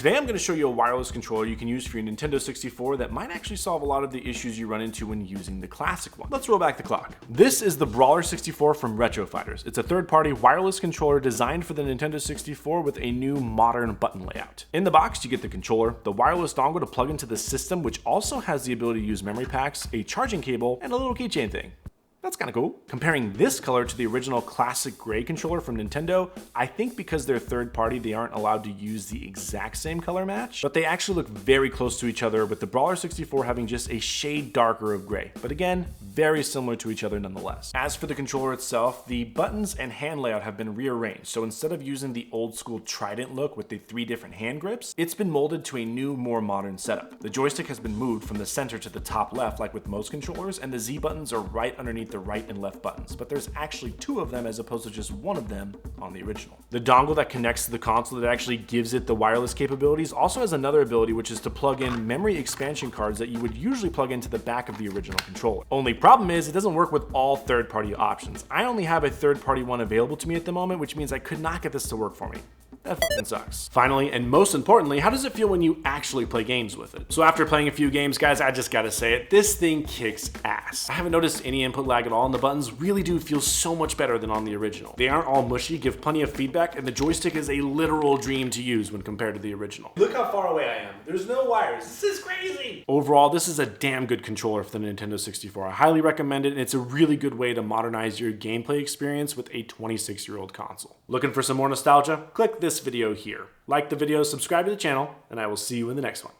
Today I'm going to show you a wireless controller you can use for your Nintendo 64 that might actually solve a lot of the issues you run into when using the classic one. Let's roll back the clock. This is the Brawler 64 from RetroFighters. It's a third-party wireless controller designed for the Nintendo 64 with a new modern button layout. In the box, you get the controller, the wireless dongle to plug into the system, which also has the ability to use memory packs, a charging cable, and a little keychain thing. That's kind of cool. Comparing this color to the original classic gray controller from Nintendo, I think because they're third party, they aren't allowed to use the exact same color match, but they actually look very close to each other, with the Brawler 64 having just a shade darker of gray. But again, very similar to each other nonetheless. As for the controller itself, the buttons and hand layout have been rearranged. So instead of using the old school trident look with the 3 different hand grips, it's been molded to a new, more modern setup. The joystick has been moved from the center to the top left like with most controllers, and the Z buttons are right underneath the right and left buttons, but there's actually 2 of them as opposed to just 1 of them on the original. The dongle that connects to the console that actually gives it the wireless capabilities also has another ability, which is to plug in memory expansion cards that you would usually plug into the back of the original controller. Only problem is it doesn't work with all third-party options. I only have a third-party one available to me at the moment, which means I could not get this to work for me. That fucking sucks. Finally, and most importantly, how does it feel when you actually play games with it? So after playing a few games, guys, I just gotta say it, this thing kicks ass. I haven't noticed any input lag at all, and the buttons really do feel so much better than on the original. They aren't all mushy, give plenty of feedback, and the joystick is a literal dream to use when compared to the original. Look how far away I am. There's no wires. This is crazy. Overall, this is a damn good controller for the Nintendo 64. I highly recommend it, and it's a really good way to modernize your gameplay experience with a 26-year-old console. Looking for some more nostalgia? Click this video here. Like the video, subscribe to the channel, and I will see you in the next one.